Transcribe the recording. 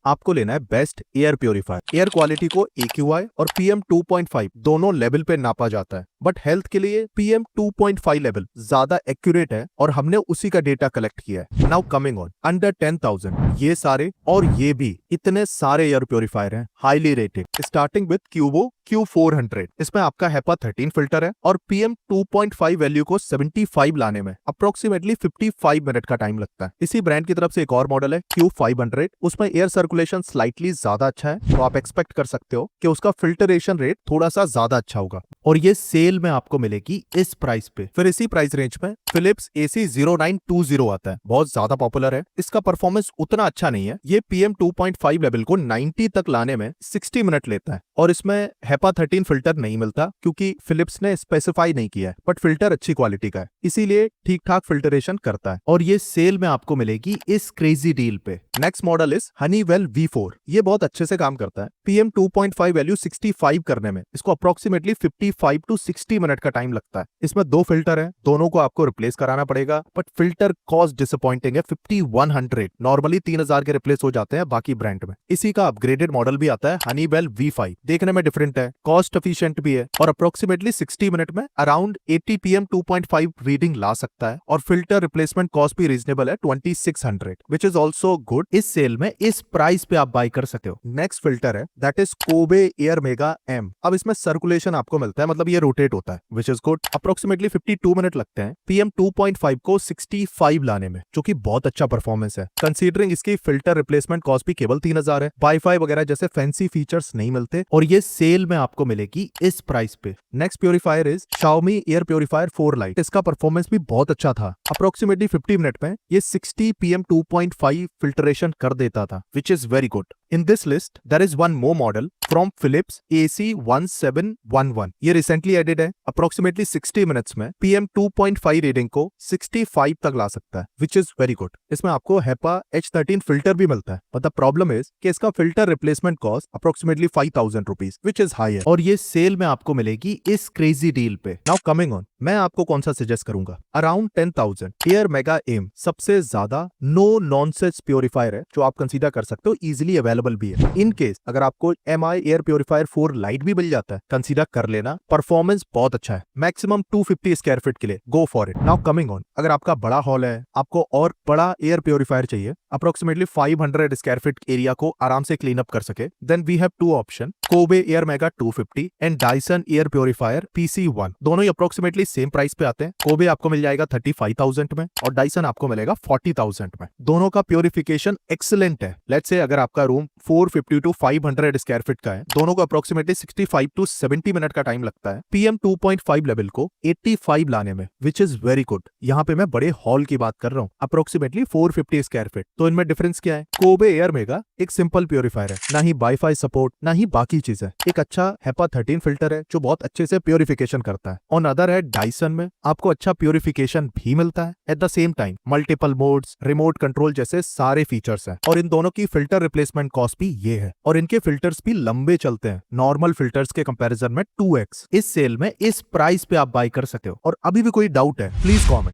आपको लेना है best air purifier. Air quality को AQI और PM 2.5 दोनों लेवल पे नापा जाता है, बट हेल्थ के लिए PM 2.5 लेवल ज्यादा एक्यूरेट है और हमने उसी का डेटा कलेक्ट किया है। नाउ कमिंग ऑन अंडर 10,000, ये सारे और ये भी इतने सारे एयर प्योरीफायर हैं highly rated, starting with क्यूबो Q400। इसमें आपका HEPA 13 फिल्टर है और PM 2.5 वैल्यू को 75 लाने में अप्रोक्सीमेटली 55 मिनट का टाइम लगता है। इसी ब्रांड की तरफ से एक और मॉडल है Q500, उसमें एयर सर्कुलेशन स्लाइटली ज्यादा अच्छा है, तो आप एक्सपेक्ट कर सकते हो कि उसका फिल्टरेशन रेट थोड़ा सा ज्यादा अच्छा होगा, और ये सेल में आपको मिलेगी इस प्राइस पे। फिर इसी प्राइस रेंज में फिलिप्स AC0920 आता है, बहुत ज्यादा पॉपुलर है। इसका परफॉर्मेंस उतना अच्छा नहीं है, ये PM 2.5 लेवल को 90 तक लाने में 60 मिनट लेता है, और इसमें HEPA 13 फिल्टर नहीं मिलता क्योंकि फिलिप्स ने स्पेसिफाई नहीं किया है, बट फिल्टर अच्छी क्वालिटी का है, इसीलिए ठीक ठाक फिल्टरेशन करता है, और ये सेल में आपको मिलेगी इस क्रेजी डील पे। Next model is Honeywell V4। ये बहुत अच्छे से काम करता है। PM 2.5 वैल्यू 65 करने में इसको अप्रोक्सीमेटली 55 to 60 मिनट का टाइम लगता है। इसमें 2 फिल्टर है, दोनों को आपको रिप्लेस कराना पड़ेगा, बट फिल्टर कॉस्ट डिसअपॉइंटिंग है 5100। नॉर्मली 3000 के रिप्लेस हो जाते हैं बाकी ब्रांड में। इसी का अपग्रेडेड मॉडल भी आता है हनीवेल V5, देखने में डिफरेंट है, कॉस्ट एफिशिएंट भी है, और अप्रोक्सीमेटली 60 मिनट में अराउंड 80 PM 2.5 रीडिंग ला सकता है, और फिल्टर रिप्लेसमेंट कॉस्ट भी रीजनेबल है 2600, विच इज ऑल्सो गुड। इस सेल में इस प्राइस पे आप बाय कर सकते हो। नेक्स्ट फिल्टर है that is Kobe air mega M। अब इसमें सर्कुलेशन आपको मिलता है, मतलब ये रोटेट होता है, which is good. Approximately 52 minute लगते हैं PM 2.5 को 65 लाने में, जो कि बहुत अच्छा परफॉर्मेंस है कंसीडरिंग इसकी फिल्टर रिप्लेसमेंट कॉस्ट भी केवल 3000 है। वाईफाई वगैरह जैसे फैंसी फीचर्स नहीं मिलते, और ये सेल में आपको मिलेगी इस प्राइस पे। Next purifier is Xiaomi air purifier 4 Lite। इसका परफॉर्मेंस भी बहुत अच्छा था, अप्रोक्सीमेटली 50 मिनट में ये 60 PM 2.5 फिल्टरेशन कर देता था, which is very good. In this list, there is one more model from Philips AC1711। ये recently added है, approximately 60 minutes में PM 2.5 रीडिंग को 65 तक ला सकता है, which is very good। इसमें आपको HEPA H13 फिल्टर भी मिलता है, but the problem is कि इसका filter replacement cost approximately 5000 rupees, which is higher, और ये सेल में आपको मिलेगी इस क्रेजी डील पे। Now coming on, मैं आपको कौन सा सजेस्ट करूंगा? अराउंड 10,000 एयर मेगा M सबसे ज्यादा नो नॉनसेंस प्योरीफायर है, जो आप कंसीडर कर सकते हो, इजीली अवेलेबल भी है। इन केस अगर आपको MI एयर प्योरीफायर 4 Lite भी मिल जाता है, कंसीडर कर लेना, परफॉर्मेंस बहुत अच्छा है। मैक्सिमम 250 स्क्वायर फीट के लिए go for it. Now coming on, अगर आपका बड़ा हॉल है, आपको और बड़ा एयर प्योरीफायर चाहिए, अप्रोक्सीमेटली 500 स्क्वायर फीट एरिया को आराम से क्लीन अप कर सके, then we have 2 option, Coway air mega 250 and Dyson air purifier PC1। दोनों ही अप्रोक्सीमेटली सेम प्राइस पे आते हैं। कोबे आपको मिल जाएगा 35,000 में, और डायसन आपको मिलेगा 40,000 में। दोनों का प्योरिफिकेशन एक्सीलेंट है। लेट्स से अगर आपका रूम 450 to 500 स्क्वायर फीट का है, दोनों को अप्रोक्सीमेटली 65 to 70 मिनट का टाइम लगता है PM 2.5 लेवल को 85 लाने में, विच इज वेरी गुड। यहाँ पे मैं बड़े हॉल की बात कर रहा हूँ, अप्रोक्सीमेटली 450 स्क्वायर फीट। तो इनमें डिफरेंस क्या है? कोबे एयर मेगा एक सिंपल प्योरीफायर है, ना ही वाईफाई सपोर्ट, ना ही बाकी चीज है। एक अच्छा HEPA 13 फिल्टर है जो बहुत अच्छे से प्योरिफिकेशन करता है। ऑन अदर है डायसन में आपको अच्छा प्योरिफिकेशन भी मिलता है, at the same time multiple modes, remote control जैसे सारे फीचर्स हैं, और इन दोनों की फिल्टर रिप्लेसमेंट कॉस्ट भी ये है, और इनके फिल्टर्स भी लंबे चलते हैं, नॉर्मल फिल्टर्स के कंपैरिजन में 2x। इस सेल में इस प्राइस पे आप बाय कर सकते हो, और अभी भी कोई डाउट है प्लीज कॉमेंट।